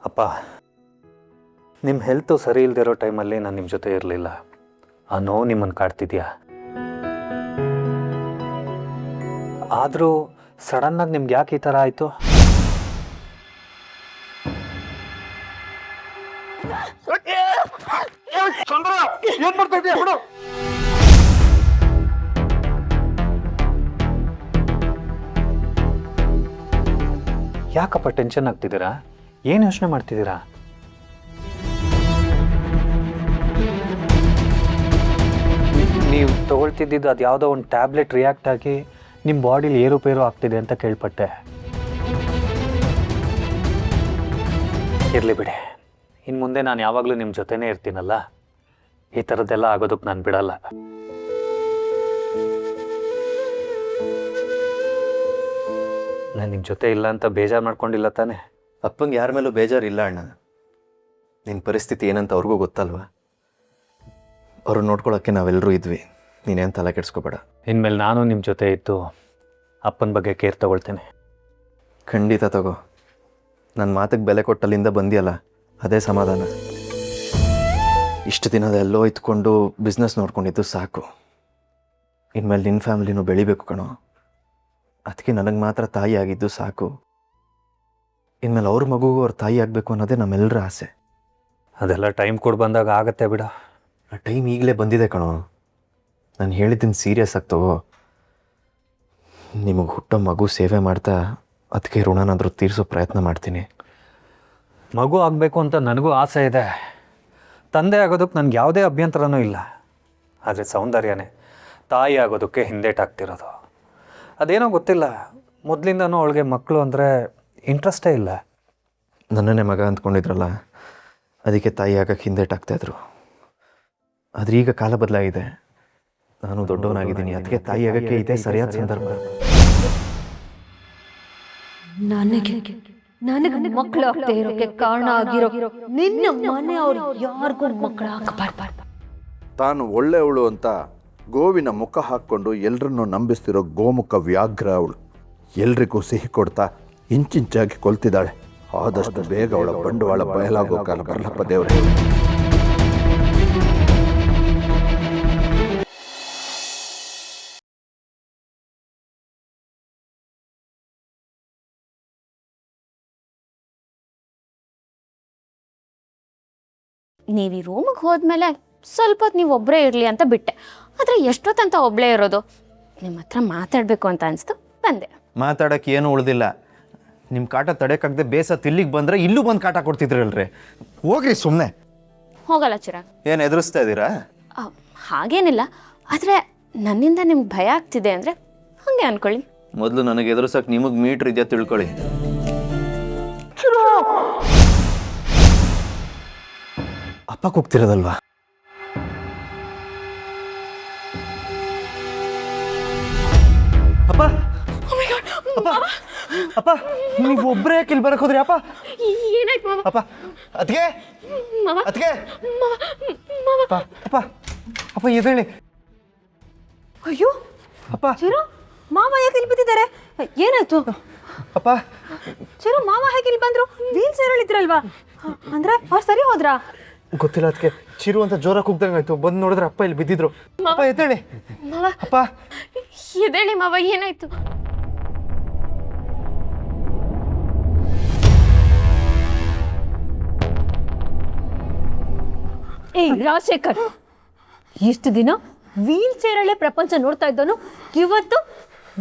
ಅಪ್ಪ, ನಿಮ್ಮ ಹೆಲ್ತು ಸರಿ ಇಲ್ಲದಿರೋ ಟೈಮಲ್ಲಿ ನಾನು ನಿಮ್ಮ ಜೊತೆ ಇರಲಿಲ್ಲ. ಆ ನೋವು ನಿಮ್ಮನ್ನು ಕಾಡ್ತಿದ್ಯಾ? ಆದರೂ ಸಡನ್ನಾಗಿ ನಿಮ್ಗೆ ಯಾಕೆ ಈ ಥರ ಆಯಿತು? ಏನ್ ಮಾಡ್ತಾ ಇದೀಯ? ಬಿಡು. ಯಾಕಪ್ಪ ಟೆನ್ಷನ್ ಆಗ್ತಿದ್ದೀರಾ? ಏನು ಯೋಚನೆ ಮಾಡ್ತಿದ್ದೀರಾ? ನೀವು ತಗೊಳ್ತಿದ್ದಿದ್ದು ಅದು ಯಾವುದೋ ಒಂದು ಟ್ಯಾಬ್ಲೆಟ್ ರಿಯಾಕ್ಟ್ ಆಗಿ ನಿಮ್ಮ ಬಾಡಿಲಿ ಏರುಪೇರು ಆಗ್ತಿದೆ ಅಂತ ಕೇಳ್ಪಟ್ಟೆ. ಇರಲಿ ಬಿಡಿ, ಇನ್ನು ಮುಂದೆ ನಾನು ಯಾವಾಗಲೂ ನಿಮ್ಮ ಜೊತೆನೇ ಇರ್ತೀನಲ್ಲ, ಈ ಥರದ್ದೆಲ್ಲ ಆಗೋದಕ್ಕೆ ನಾನು ಬಿಡಲ್ಲ. ನಾನು ನಿಮ್ಮ ಜೊತೆ ಇಲ್ಲ ಅಂತ ಬೇಜಾರು ಮಾಡ್ಕೊಂಡಿಲ್ಲ ತಾನೆ? ಅಪ್ಪಂಗೆ ಯಾರ ಮೇಲೂ ಬೇಜಾರಿಲ್ಲ ಅಣ್ಣ. ನಿನ್ನ ಪರಿಸ್ಥಿತಿ ಏನಂತ ಅವ್ರಿಗೂ ಗೊತ್ತಲ್ವಾ? ಅವರು ನೋಡ್ಕೊಳ್ಳೋಕ್ಕೆ ನಾವೆಲ್ಲರೂ ಇದ್ವಿ. ನೀನೇನು ತಲೆ ಕೆಡಿಸ್ಕೋಬೇಡ. ಇನ್ಮೇಲೆ ನಾನು ನಿಮ್ಮ ಜೊತೆ ಇದ್ದು ಅಪ್ಪನ ಬಗ್ಗೆ ಕೇರ್ ತಗೊಳ್ತೇನೆ. ಖಂಡಿತ ತಗೋ. ನನ್ನ ಮಾತಿಗೆ ಬೆಲೆ ಕೊಟ್ಟಲ್ಲಿಂದ ಬಂದಿಯಲ್ಲ, ಅದೇ ಸಮಾಧಾನ. ಇಷ್ಟು ದಿನದ ಎಲ್ಲೋ ಇತ್ಕೊಂಡು ಬಿಸ್ನೆಸ್ ನೋಡ್ಕೊಂಡಿದ್ದು ಸಾಕು. ಇನ್ಮೇಲೆ ನಿನ್ನ ಫ್ಯಾಮಿಲಿನೂ ಬೆಳಿಬೇಕು ಕಣೋ. ಅದಕ್ಕೆ ನನಗೆ ಮಾತ್ರ ತಾಯಿ ಆಗಿದ್ದು ಸಾಕು. ಇನ್ಮೇಲೆ ಅವ್ರ ಮಗುಗೂ ಅವ್ರ ತಾಯಿ ಆಗಬೇಕು ಅನ್ನೋದೇ ನಮ್ಮೆಲ್ಲರ ಆಸೆ. ಅದೆಲ್ಲ ಟೈಮ್ ಕೊಡು, ಬಂದಾಗ ಆಗತ್ತೆ ಬಿಡ. ಆ ಟೈಮ್ ಈಗಲೇ ಬಂದಿದೆ ಕಣೋ. ನಾನು ಹೇಳಿದ್ದೀನಿ ಸೀರಿಯಸ್ ಆಗಿ ತಗೋ. ನಿಮಗೆ ಹುಟ್ಟೋ ಮಗು ಸೇವೆ ಮಾಡ್ತಾ ಅದಕ್ಕೆ ಋಣನಾದರೂ ತೀರಿಸೋ ಪ್ರಯತ್ನ ಮಾಡ್ತೀನಿ. ಮಗು ಆಗಬೇಕು ಅಂತ ನನಗೂ ಆಸೆ ಇದೆ. ತಂದೆ ಆಗೋದಕ್ಕೆ ನನಗೆ ಯಾವುದೇ ಅಭ್ಯಂತರನೂ ಇಲ್ಲ. ಆದರೆ ಸೌಂದರ್ಯನೇ ತಾಯಿ ಆಗೋದಕ್ಕೆ ಹಿಂದೇಟಾಗ್ತಿರೋದು. ಅದೇನೋ ಗೊತ್ತಿಲ್ಲ, ಮೊದಲಿಂದನೂ ಅವಳಿಗೆ ಮಕ್ಕಳು ಅಂದರೆ ಇಂಟ್ರೆಸ್ಟೇ ಇಲ್ಲ. ನನ್ನನ್ನೇ ಮಗ ಅಂದ್ಕೊಂಡಿದ್ರಲ್ಲ, ಅದಕ್ಕೆ ತಾಯಿ ಆಗಕ್ಕೆ ಹಿಂದೇಟಾಗ್ತಾಯಿದ್ರು. ಆದರೆ ಈಗ ಕಾಲ ಬದಲಾಗಿದೆ. ನಾನು ದೊಡ್ಡವನಾಗಿದ್ದೀನಿ, ಅದಕ್ಕೆ ತಾಯಿ ಆಗಕ್ಕೆ ಇದೇ ಸರಿಯಾದ ಸಂದರ್ಭ. ನನಗೆ ಮಕ್ಕಳು ಆಗದೆ ಇರೋಕೆ ಕಾರಣ ಆಗಿರೋ ನಿನ್ನ ಮನೆಯವ್ರು ಯಾರಿಗೂ ಮಕ್ಕಳು ಆಗಬಾರ್ದು. ತಾನು ಒಳ್ಳೆಯವಳು ಅಂತ ಗೋವಿನ ಮುಖ ಹಾಕ್ಕೊಂಡು ಎಲ್ರನ್ನೂ ನಂಬಿಸ್ತಿರೋ ಗೋಮುಖ ವ್ಯಾಘ್ರ ಅವಳು. ಎಲ್ರಿಗೂ ಸಿಹಿ ಕೊಡ್ತಾ ಇಂಚಿಂಚಾಗಿ ಕೊಲ್ತಿದ್ದಾಳೆ. ಆದಷ್ಟು ಬೇಗ ಅವಳ ಬಂಡವಾಳ ಬಯಲಾಗೋ ಕಾಲ ಬರಲಪ್ಪ ದೇವ್ರೆ. ನೀವು ಈ ರೂಮಿಗೆ ಹೋದ್ಮೇಲೆ ಸ್ವಲ್ಪ ಹೊತ್ತು ನೀವು ಒಬ್ಬರೇ ಇರಲಿ ಅಂತ ಬಿಟ್ಟೆ. ಆದರೆ ಎಷ್ಟೊತ್ತಂತ ಒಬ್ಬಳೇ ಇರೋದು? ನಿಮ್ಮ ಹತ್ರ ಮಾತಾಡಬೇಕು ಅಂತ ಅನಿಸ್ತು, ಬಂದೆ. ಮಾತಾಡೋಕ್ಕೆ ಏನೂ ಉಳಿದಿಲ್ಲ. ನಿಮ್ಮ ಕಾಟ ತಡೆಯೋಕ್ಕಾಗದೆ ಬೇಸತ್ತು ಇಲ್ಲಿಗೆ ಬಂದರೆ ಇಲ್ಲೂ ಬಂದು ಕಾಟ ಕೊಡ್ತಿದ್ರಲ್ರಿ. ಹೋಗ್ರಿ ಸುಮ್ಮನೆ. ಹೋಗಲ್ಲ ಚಿರಾಗ್. ಏನು ಎದುರಿಸ್ತಾ ಇದ್ದೀರಾ? ಹಾಗೇನಿಲ್ಲ, ಆದರೆ ನನ್ನಿಂದ ನಿಮ್ಗೆ ಭಯ ಆಗ್ತಿದೆ ಅಂದರೆ ಹಾಗೆ ಅಂದ್ಕೊಳ್ಳಿ. ಮೊದಲು ನನಗೆ ಎದುರಿಸೋಕೆ ನಿಮಗೆ ಮೀಟ್ರ್ ಇದೆಯಾ ತಿಳ್ಕೊಳ್ಳಿ. ಅಪ್ಪ ಕೂಗ್ತಿರೋದಲ್ವಾ? ಅಪ್ಪ ಅಪ್ಪ ಅಪ್ಪ, ನೀವು ಒಬ್ಬರೇ ಇಲ್ಲಿ ಬರಕ್ ಹೋದ್ರಿ? ಅಪ್ಪ ಏನಾಯ್ತು ಮಾವ? ಅಪ್ಪ ಅದಕ್ಕೆ ಮಾವ ಅದಕ್ಕೆ ಮಾವ ಅಪ್ಪ ಅಪ್ಪ ಅಪ್ಪ ಎದ್ದೇಳಿ. ಅಯ್ಯೋ ಅಪ್ಪ ಚಿರು, ಮಾವ ಯಾಕೆ ಇಲ್ಲಿ ಬಿದ್ದಿದ್ದಾರೆ? ಏನಾಯ್ತು? ಅಪ್ಪ ಚಿರು, ಮಾವ ಹೇಗೆ ಇಲ್ಲಿ ಬಂದ್ರು? ವೀಲ್ ಚೇರಲ್ಲಿ ಇದ್ರಲ್ವಾ? ಅಂದ್ರೆ ಅವ್ರು ಸರಿ ಹೋದ್ರಾ? ಗೊತ್ತಿಲ್ಲ. ಅದಕ್ಕೆ ಚಿರು ಅಂತ ಜೋರ ಕೂಗ್ದಂಗಾಯ್ತು. ಬಂದು ನೋಡಿದ್ರೆ ಅಪ್ಪ ಇಲ್ಲಿ ಬಿದ್ದಿದ್ರು. ಅಪ್ಪ ಎದ್ದೇಳಿ. ಮಾವ ಅಪ್ಪ ಎದ್ದೇಳಿ ಮಾವ, ಏನಾಯ್ತು? ಏಯ್ ರಾಜಶೇಖರ್, ಇಷ್ಟು ದಿನ ವೀಲ್ ಚೇರಲ್ಲೇ ಪ್ರಪಂಚ ನೋಡ್ತಾ ಇದ್ದವನು ಇವತ್ತು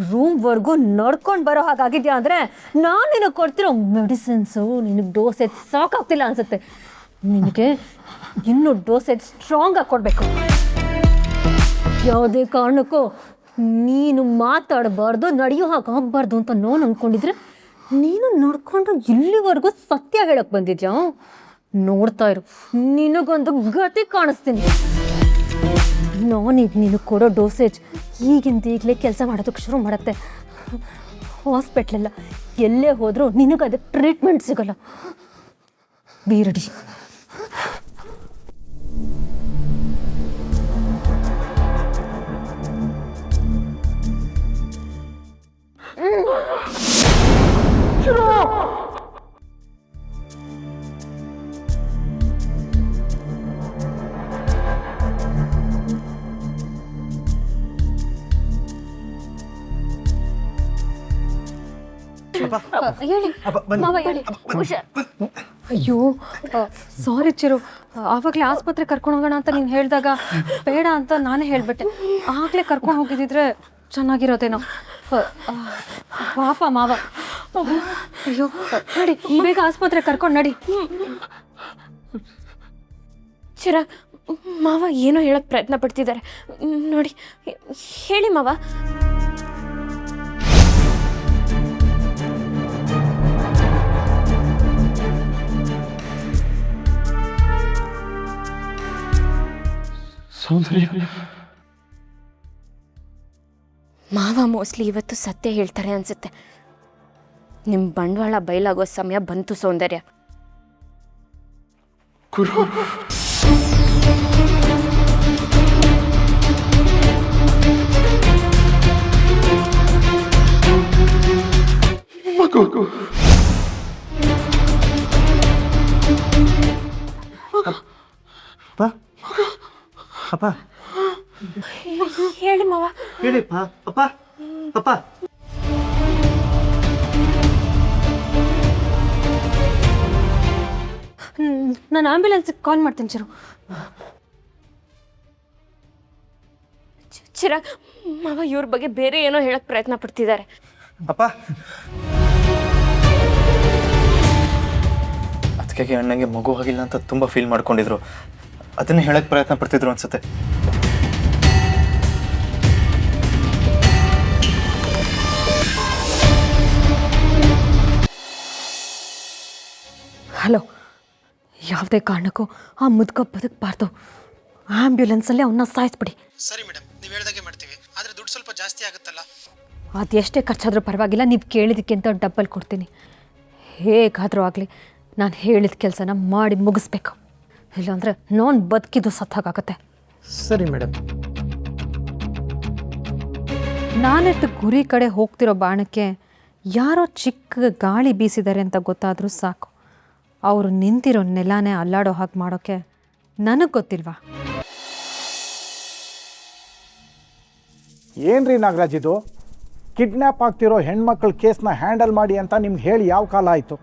ರೂಮ್ವರೆಗೂ ನಡ್ಕೊಂಡು ಬರೋ ಹಾಗಾಗಿದ್ಯಾ ಅಂದರೆ ನಾನು ನಿನಗೆ ಕೊಡ್ತಿರೋ ಮೆಡಿಸಿನ್ಸು ನಿನಗೆ ಡೋಸೇಜ್ ಸಾಕಾಗ್ತಿಲ್ಲ ಅನಿಸುತ್ತೆ. ನಿನಗೆ ಇನ್ನೂ ಡೋಸೇಜ್ ಸ್ಟ್ರಾಂಗ್ ಆಗಿ ಕೊಡಬೇಕು. ಯಾವುದೇ ಕಾರಣಕ್ಕೂ ನೀನು ಮಾತಾಡಬಾರ್ದು, ನಡೆಯೋ ಹಾಗೆ ಆಗಬಾರ್ದು ಅಂತ ನಾನು ಅಂದ್ಕೊಂಡಿದ್ರೆ ನೀನು ನಡ್ಕೊಂಡು ಇಲ್ಲಿವರೆಗೂ ಸತ್ಯ ಹೇಳಕ್ಕೆ ಬಂದಿದ್ಯಾ? ನೋಡ್ತಾ ಇರು, ನಿನಗೊಂದು ಗತಿ ಕಾಣಿಸ್ತೀನಿ. ನಾನೀಗ ನೀನು ಕೊಡೋ ಡೋಸೇಜ್ ಈಗಿಂದ ಈಗಲೇ ಕೆಲಸ ಮಾಡೋದಕ್ಕೆ ಶುರು ಮಾಡುತ್ತೆ. ಹಾಸ್ಪಿಟ್ಲೆಲ್ಲ ಎಲ್ಲೇ ಹೋದರೂ ನಿನಗೆ ಅದಕ್ಕೆ ಟ್ರೀಟ್ಮೆಂಟ್ ಸಿಗೋಲ್ಲ. Be ready. ಹೇಳಿ ಮಾವ ಹೇಳಿ ಅಯ್ಯೋ ಸಾರಿ ಚಿರು, ಆವಾಗಲೇ ಆಸ್ಪತ್ರೆ ಕರ್ಕೊಂಡು ಹೋಗೋಣ ಅಂತ ನೀನು ಹೇಳಿದಾಗ ಬೇಡ ಅಂತ ನಾನೇ ಹೇಳಿಬಿಟ್ಟೆ. ಆಗಲೇ ಕರ್ಕೊಂಡು ಹೋಗಿದ್ದಿದ್ರೆ ಚೆನ್ನಾಗಿರೋದೇನೋ. ಪಾಪ ಮಾವ. ಅಯ್ಯೋ ನಡಿ ಬೇಗ ಆಸ್ಪತ್ರೆ ಕರ್ಕೊಂಡು ನಡಿ. ಚಿರಾಗ್, ಮಾವ ಏನೋ ಹೇಳಕ್ಕೆ ಪ್ರಯತ್ನ ಪಡ್ತಿದ್ದಾರೆ ನೋಡಿ. ಹೇಳಿ ಮಾವ. ಮಾವ ಮೋಸ್ಟ್ಲಿ ಇವತ್ತು ಸತ್ಯ ಹೇಳ್ತಾರೆ ಅನ್ಸುತ್ತೆ. ನಿಮ್ಮ ಬಂಡವಾಳ ಬಯಲಾಗೋ ಸಮಯ ಬಂತು ಸೌಂದರ್ಯ. ಅಪ್ಪ ಹೇಳಿ ಮಾವ. ಹೇಳಿಪ್ಪ. ಅಪ್ಪ ಅಪ್ಪ ನಾನು ಆಂಬ್ಯುಲೆನ್ಸಿಗೆ ಕಾಲ್ ಮಾಡ್ತೀನಿ ಚಿರು. ಚಿರಾಗ್, ಮಾವ ಇವ್ರ ಬಗ್ಗೆ ಬೇರೆ ಏನೋ ಹೇಳಕ್ಕೆ ಪ್ರಯತ್ನ ಪಡ್ತಿದ್ದಾರೆ. ಅಪ್ಪ, ಅದಕ್ಕೆ ಅಣ್ಣಂಗೆ ಮಗು ಆಗಿಲ್ಲ ಅಂತ ತುಂಬ ಫೀಲ್ ಮಾಡ್ಕೊಂಡಿದ್ರು. ಅದನ್ನು ಹೇಳಕ್ಕೆ ಪ್ರಯತ್ನ ಪಡ್ತಿದ್ರು ಅನ್ಸುತ್ತೆ. ಹಲೋ, ಯಾವುದೇ ಕಾರಣಕ್ಕೂ ಆ ಮುದುಕ ಬದುಕಬಾರ್ದು. ಆಂಬ್ಯುಲೆನ್ಸಲ್ಲೇ ಅವನ್ನ ಸಾಯಿಸ್ಬಿಡಿ. ಸರಿ ಮೇಡಮ್, ನೀವು ಹೇಳ್ದಾಗೆ ಮಾಡ್ತೀವಿ. ಆದರೆ ದುಡ್ಡು ಸ್ವಲ್ಪ ಜಾಸ್ತಿ ಆಗುತ್ತಲ್ಲ? ಅದೆಷ್ಟೇ ಖರ್ಚಾದರೂ ಪರವಾಗಿಲ್ಲ, ನೀವು ಕೇಳಿದ್ದಕ್ಕಿಂತ ಡಬ್ಬಲ್ ಕೊಡ್ತೀನಿ. ಹೇಗಾದರೂ ಆಗಲಿ ನಾನು ಹೇಳಿದ ಕೆಲಸನ ಮಾಡಿ ಮುಗಿಸ್ಬೇಕು. ಇಲ್ಲಾಂದರೆ ನಾನು ಬದುಕಿದ್ದು ಸತ್ತಾಗುತ್ತೆ. ಸರಿ ಮೇಡಮ್. ನಾನೆತ್ತು ಗುರಿ ಕಡೆ ಹೋಗ್ತಿರೋ ಬಾಣಕ್ಕೆ ಯಾರೋ ಚಿಕ್ಕ ಗಾಳಿ ಬೀಸಿದ್ದಾರೆ ಅಂತ ಗೊತ್ತಾದರೂ ಸಾಕು, ಅವರು ನಿಂತಿರೋ ನೆಲನೇ ಅಲ್ಲಾಡೋ ಹಾಗೆ ಮಾಡೋಕ್ಕೆ ನನಗೆ ಗೊತ್ತಿಲ್ವಾ? ಏನ್ರಿ ನಾಗರಾಜ್, ಇದು ಕಿಡ್ನ್ಯಾಪ್ ಆಗ್ತಿರೋ ಹೆಣ್ಮಕ್ಳ ಕೇಸ್ನ ಹ್ಯಾಂಡಲ್ ಮಾಡಿ ಅಂತ ನಿಮ್ಗೆ ಹೇಳಿ ಯಾವ ಕಾಲ ಆಯಿತು?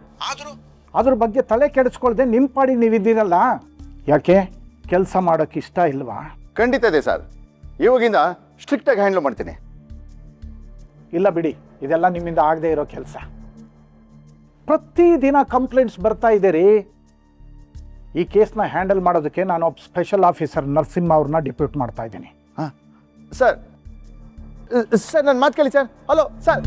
ಅದ್ರ ಬಗ್ಗೆ ತಲೆ ಕೆಡಿಸ್ಕೊಳ್ದೆ ನಿಮ್ಮ ಪಾಡಿ ನೀವಿದ್ದೀರಲ್ಲ, ಯಾಕೆ ಕೆಲಸ ಮಾಡೋಕ್ಕೆ ಇಷ್ಟ ಇಲ್ವಾ? ಖಂಡಿತ ಇದೆ ಸರ್, ಇವಾಗಿಂದ ಸ್ಟ್ರಿಕ್ಟಾಗಿ ಹ್ಯಾಂಡಲ್ ಮಾಡ್ತೀನಿ. ಇಲ್ಲ ಬಿಡಿ, ಇದೆಲ್ಲ ನಿಮ್ಮಿಂದ ಆಗದೆ ಇರೋ ಕೆಲಸ. ಪ್ರತಿದಿನ ಕಂಪ್ಲೇಂಟ್ಸ್ ಬರ್ತಾ ಇದೆ ರೀ. ಈ ಕೇಸ್ನ ಹ್ಯಾಂಡಲ್ ಮಾಡೋದಕ್ಕೆ ನಾನು ಒಬ್ಬ ಸ್ಪೆಷಲ್ ಆಫೀಸರ್ ನರಸಿಂಹ ಅವ್ರನ್ನ ಡಿಪ್ಯೂಟ್ ಮಾಡ್ತಾ ಇದ್ದೀನಿ. ಹಾಂ ಸರ್, ಸರ್ ನನ್ನ ಮಾತು ಕೇಳಿ ಸರ್. Hello sir.